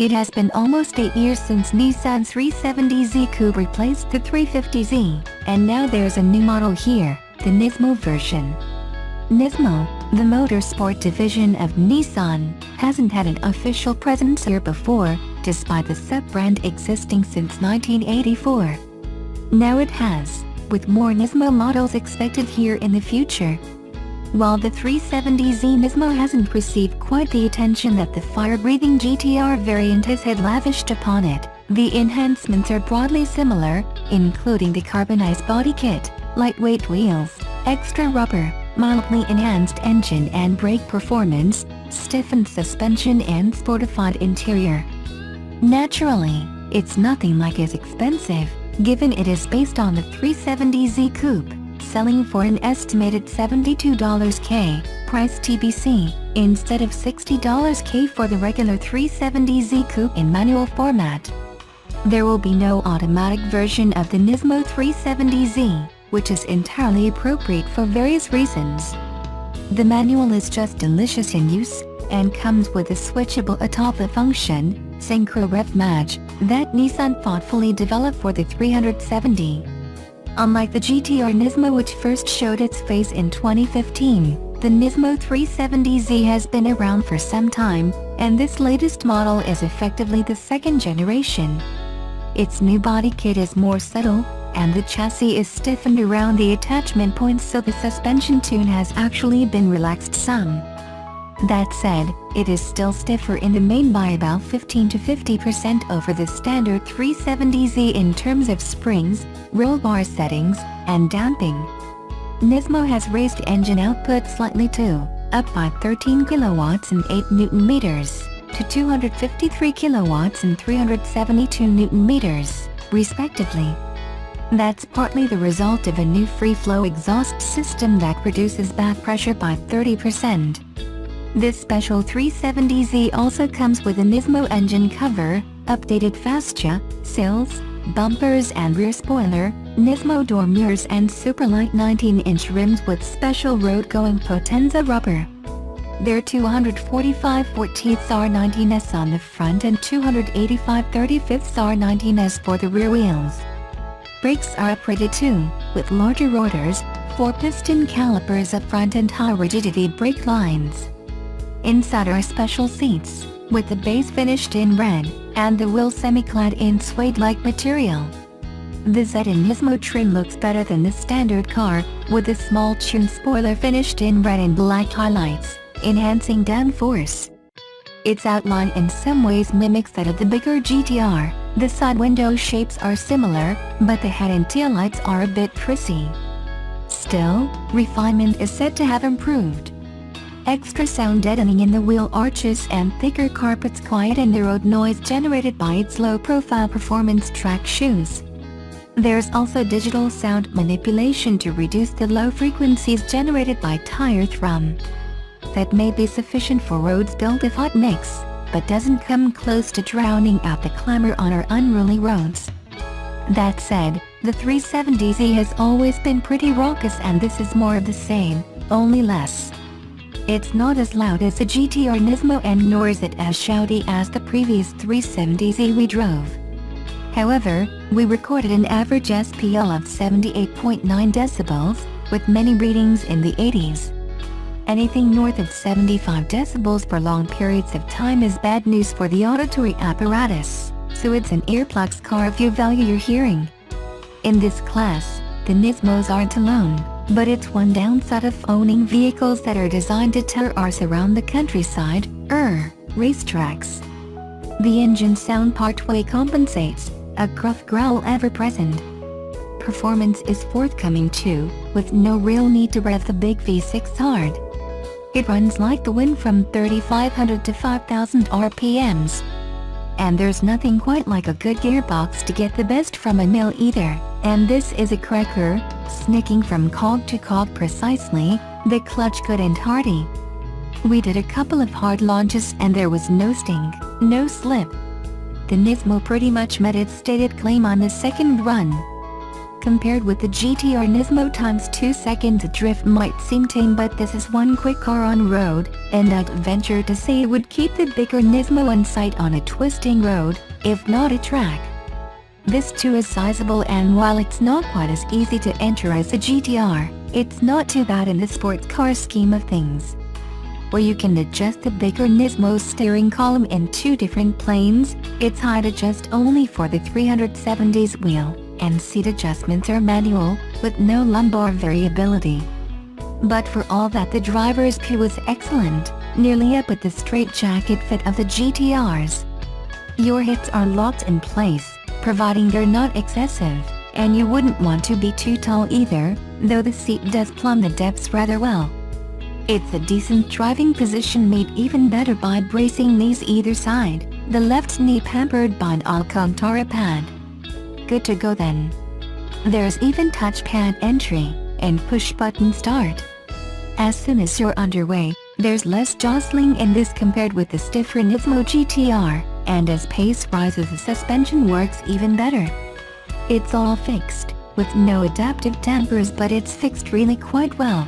It has been almost 8 years since Nissan 370Z Coupe replaced the 350Z, and now there's a new model here, the Nismo version. Nismo, the motorsport division of Nissan, hasn't had an official presence here before, despite the sub-brand existing since 1984. Now it has, with more Nismo models expected here in the future. While the 370Z Nismo hasn't received quite the attention that the fire-breathing GTR variant has had lavished upon it, the enhancements are broadly similar, including the carbonized body kit, lightweight wheels, extra rubber, mildly enhanced engine and brake performance, stiffened suspension and sportified interior. Naturally, it's nothing like as expensive, given it is based on the 370Z Coupe, selling for an estimated $72,000 price TBC, instead of $60,000 for the regular 370Z Coupe in manual format. There will be no automatic version of the Nismo 370Z, which is entirely appropriate for various reasons. The manual is just delicious in use, and comes with a switchable atop function, Synchro Rev Match, that Nissan thoughtfully developed for the 370. Unlike the GTR Nismo, which first showed its face in 2015, the Nismo 370Z has been around for some time, and this latest model is effectively the second generation. Its new body kit is more subtle, and the chassis is stiffened around the attachment points, so the suspension tune has actually been relaxed some. That said, it is still stiffer in the main by about 15 to 50% over the standard 370Z in terms of springs, roll bar settings, and damping. Nismo has raised engine output slightly too, up by 13 kilowatts and 8 Newton meters, to 253 kilowatts and 372 Newton meters, respectively. That's partly the result of a new free-flow exhaust system that reduces back pressure by 30%. This special 370Z also comes with a Nismo engine cover, updated fascia, sills, bumpers and rear spoiler, Nismo door mirrors and superlight 19-inch rims with special road-going Potenza rubber. There are 245 14th R19s on the front and 285 35th R19s for the rear wheels. Brakes are uprated too, with larger rotors, 4-piston calipers up front and high-rigidity brake lines. Inside are special seats, with the base finished in red, and the wheels semi-clad in suede-like material. The Z in Nismo trim looks better than the standard car, with a small tune spoiler finished in red and black highlights, enhancing downforce. Its outline in some ways mimics that of the bigger GTR. The side window shapes are similar, but the head and taillights are a bit prissy. Still, refinement is said to have improved. Extra sound deadening in the wheel arches and thicker carpets quieten the road noise generated by its low-profile performance track shoes. There's also digital sound manipulation to reduce the low frequencies generated by tire thrum. That may be sufficient for roads built of hot mix, but doesn't come close to drowning out the clamor on our unruly roads. That said, the 370Z has always been pretty raucous, and this is more of the same, only less. It's not as loud as the GTR Nismo, and nor is it as shouty as the previous 370Z we drove. However, we recorded an average SPL of 78.9 decibels, with many readings in the 80s. Anything north of 75 decibels for long periods of time is bad news for the auditory apparatus, so it's an earplugs car if you value your hearing. In this class, the Nismos aren't alone, but it's one downside of owning vehicles that are designed to tear arse around the countryside, racetracks. The engine sound partway compensates, a gruff growl ever present. Performance is forthcoming too, with no real need to rev the big V6 hard. It runs like the wind from 3,500 to 5,000 RPMs. And there's nothing quite like a good gearbox to get the best from a mill either, and this is a cracker, snicking from cog to cog precisely, the clutch good and hearty. We did a couple of hard launches and there was no sting, no slip. The Nismo pretty much met its stated claim on the second run. Compared with the GTR Nismo times 2 seconds drift might seem tame, but this is one quick car on road, and I'd venture to say it would keep the bigger Nismo in sight on a twisting road, if not a track. This too is sizable, and while it's not quite as easy to enter as the GTR, it's not too bad in the sports car scheme of things. Where you can adjust the bigger Nismo's steering column in 2 different planes, its height adjust only for the 370Z wheel, and seat adjustments are manual, with no lumbar variability. But for all that, the driver's cue was excellent, nearly up with the straitjacket fit of the GTRs. Your hips are locked in place, providing they're not excessive, and you wouldn't want to be too tall either, though the seat does plumb the depths rather well. It's a decent driving position, made even better by bracing knees either side, the left knee pampered by an Alcantara pad. Good to go then. There's even touchpad entry, and push-button start. As soon as you're underway, there's less jostling in this compared with the stiffer Nismo GTR, and as pace rises the suspension works even better. It's all fixed, with no adaptive dampers, but it's fixed really quite well.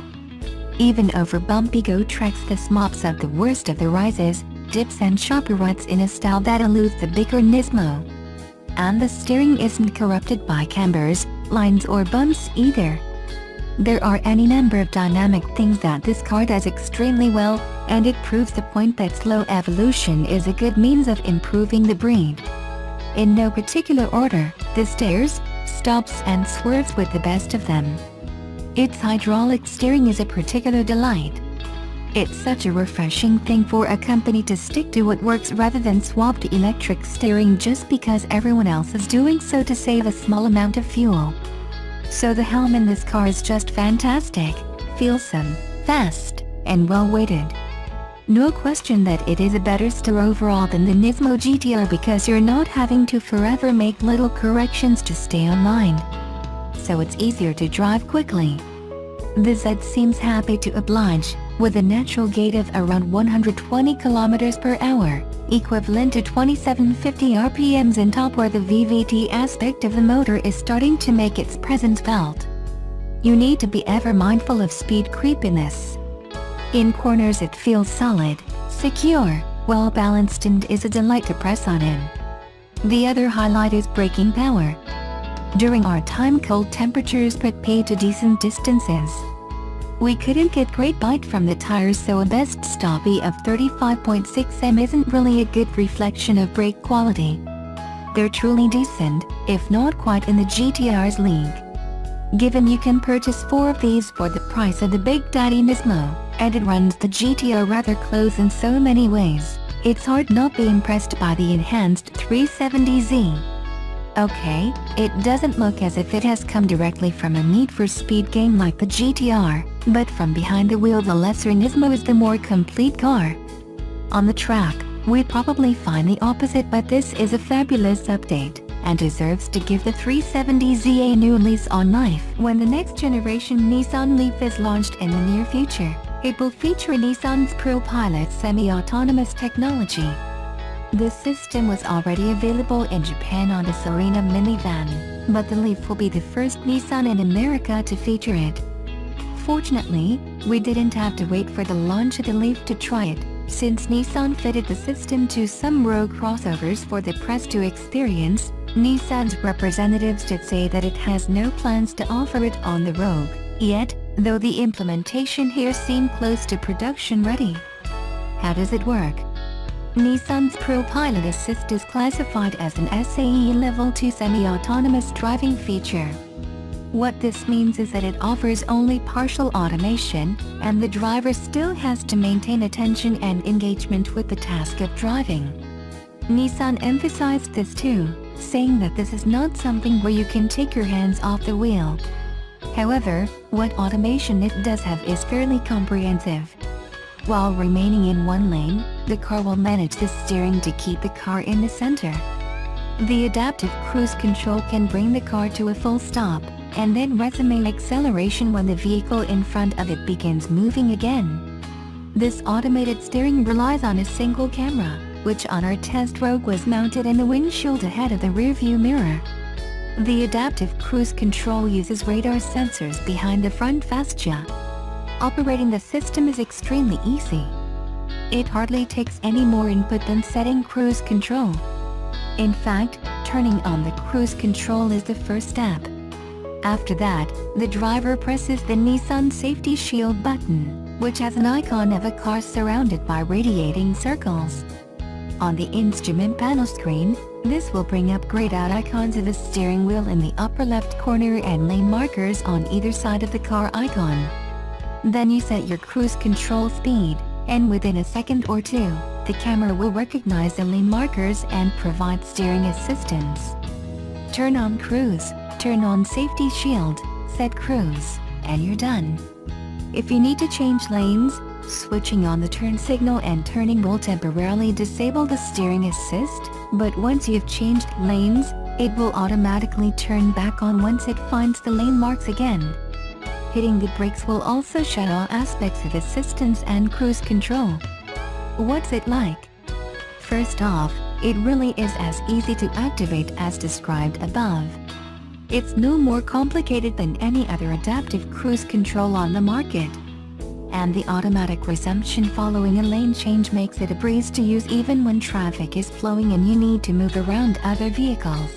Even over bumpy go tracks this mops up the worst of the rises, dips and sharper ruts in a style that eludes the bigger Nismo. And the steering isn't corrupted by cambers, lines or bumps either. There are any number of dynamic things that this car does extremely well, and it proves the point that slow evolution is a good means of improving the breed. In no particular order, this steers, stops and swerves with the best of them. Its hydraulic steering is a particular delight. It's such a refreshing thing for a company to stick to what works rather than swap to electric steering just because everyone else is doing so to save a small amount of fuel. So the helm in this car is just fantastic, feelsome, fast, and well weighted. No question that it is a better steer overall than the Nismo GTR because you're not having to forever make little corrections to stay on line. So it's easier to drive quickly. The Z seems happy to oblige, with a natural gait of around 120 km per hour, equivalent to 2750 RPMs in top, where the VVT aspect of the motor is starting to make its presence felt. You need to be ever mindful of speed creep in this. In corners it feels solid, secure, well balanced, and is a delight to press on in. The other highlight is braking power. During our time, cold temperatures put paid to decent distances. We couldn't get great bite from the tires, so a best stoppie of 35.6 m isn't really a good reflection of brake quality. They're truly decent, if not quite in the GTR's league. Given you can purchase 4 of these for the price of the Big Daddy Nismo, and it runs the GTR rather close in so many ways, it's hard not be impressed by the enhanced 370Z. Okay, it doesn't look as if it has come directly from a Need for Speed game like the GTR, but from behind the wheel the lesser Nismo is the more complete car. On the track, we'd probably find the opposite, but this is a fabulous update, and deserves to give the 370Z a new lease on life. When the next generation Nissan Leaf is launched in the near future, it will feature Nissan's ProPilot semi-autonomous technology. This system was already available in Japan on the Serena minivan, but the Leaf will be the first Nissan in America to feature it. Fortunately, we didn't have to wait for the launch of the Leaf to try it, since Nissan fitted the system to some Rogue crossovers for the press to experience. Nissan's representatives did say that it has no plans to offer it on the Rogue yet, though the implementation here seemed close to production ready. How does it work? Nissan's ProPilot Assist is classified as an SAE Level 2 semi-autonomous driving feature. What this means is that it offers only partial automation, and the driver still has to maintain attention and engagement with the task of driving. Nissan emphasized this too, saying that this is not something where you can take your hands off the wheel. However, what automation it does have is fairly comprehensive. While remaining in one lane, the car will manage the steering to keep the car in the center. The adaptive cruise control can bring the car to a full stop, and then resume acceleration when the vehicle in front of it begins moving again. This automated steering relies on a single camera, which on our test Rogue was mounted in the windshield ahead of the rearview mirror. The adaptive cruise control uses radar sensors behind the front fascia. Operating the system is extremely easy. It hardly takes any more input than setting cruise control. In fact, turning on the cruise control is the first step. After that, the driver presses the Nissan Safety Shield button, which has an icon of a car surrounded by radiating circles. On the instrument panel screen, this will bring up grayed out icons of a steering wheel in the upper left corner and lane markers on either side of the car icon. Then you set your cruise control speed, and within a second or two, the camera will recognize the lane markers and provide steering assistance. Turn on cruise, turn on safety shield, set cruise, and you're done. If you need to change lanes, switching on the turn signal and turning will temporarily disable the steering assist, but once you've changed lanes, it will automatically turn back on once it finds the lane marks again. Hitting the brakes will also shut all aspects of assistance and cruise control. What's it like? First off, it really is as easy to activate as described above. It's no more complicated than any other adaptive cruise control on the market. And the automatic resumption following a lane change makes it a breeze to use even when traffic is flowing and you need to move around other vehicles.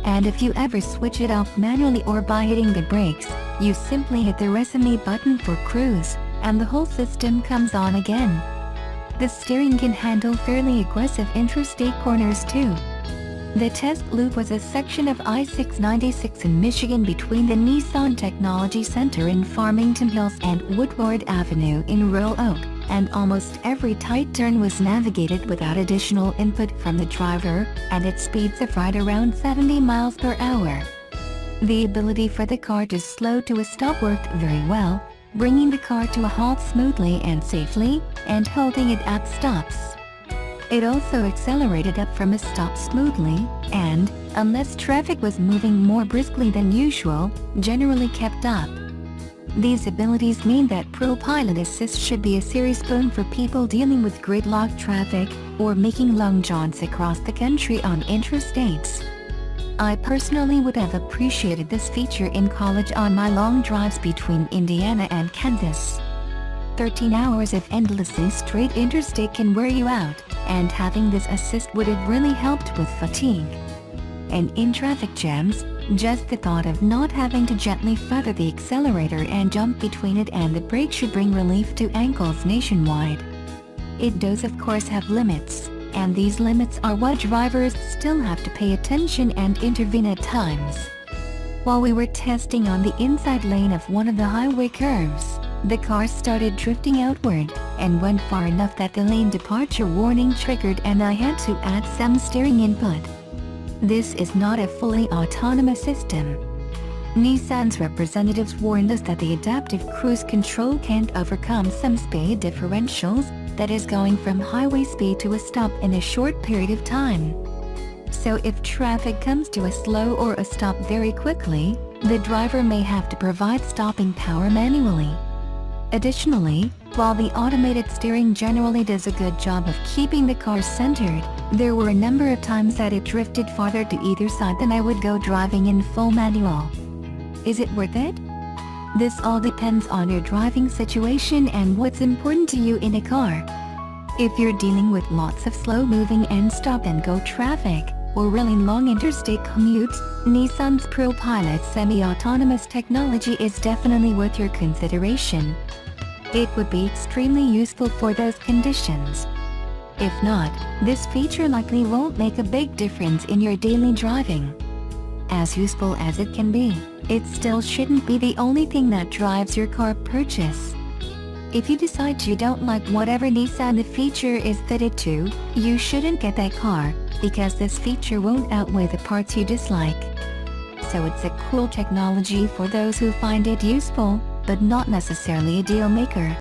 And if you ever switch it off manually or by hitting the brakes, you simply hit the resume button for cruise, and the whole system comes on again. The steering can handle fairly aggressive interstate corners too. The test loop was a section of I-696 in Michigan between the Nissan Technology Center in Farmington Hills and Woodward Avenue in Royal Oak, and almost every tight turn was navigated without additional input from the driver, and at speeds of right around 70 miles per hour. The ability for the car to slow to a stop worked very well, bringing the car to a halt smoothly and safely, and holding it at stops. It also accelerated up from a stop smoothly, and, unless traffic was moving more briskly than usual, generally kept up. These abilities mean that Pro Pilot Assist should be a serious boon for people dealing with gridlock traffic, or making long jaunts across the country on interstates. I personally would have appreciated this feature in college on my long drives between Indiana and Kansas. 13 hours of endlessly straight interstate can wear you out, and having this assist would have really helped with fatigue. And in traffic jams, just the thought of not having to gently feather the accelerator and jump between it and the brake should bring relief to ankles nationwide. It does of course have limits, and these limits are what drivers still have to pay attention and intervene at times. While we were testing on the inside lane of one of the highway curves, the car started drifting outward, and went far enough that the lane departure warning triggered and I had to add some steering input. This is not a fully autonomous system. Nissan's representatives warned us that the adaptive cruise control can't overcome some speed differentials, that is going from highway speed to a stop in a short period of time. So if traffic comes to a slow or a stop very quickly, the driver may have to provide stopping power manually. Additionally, while the automated steering generally does a good job of keeping the car centered, there were a number of times that it drifted farther to either side than I would go driving in full manual. Is it worth it? This all depends on your driving situation and what's important to you in a car. If you're dealing with lots of slow-moving and stop-and-go traffic, or really long interstate commutes, Nissan's Pro Pilot semi-autonomous technology is definitely worth your consideration. It would be extremely useful for those conditions. If not, this feature likely won't make a big difference in your daily driving. As useful as it can be, it still shouldn't be the only thing that drives your car purchase. If you decide you don't like whatever Nissan the feature is fitted to, you shouldn't get that car, because this feature won't outweigh the parts you dislike. So it's a cool technology for those who find it useful, but not necessarily a deal maker.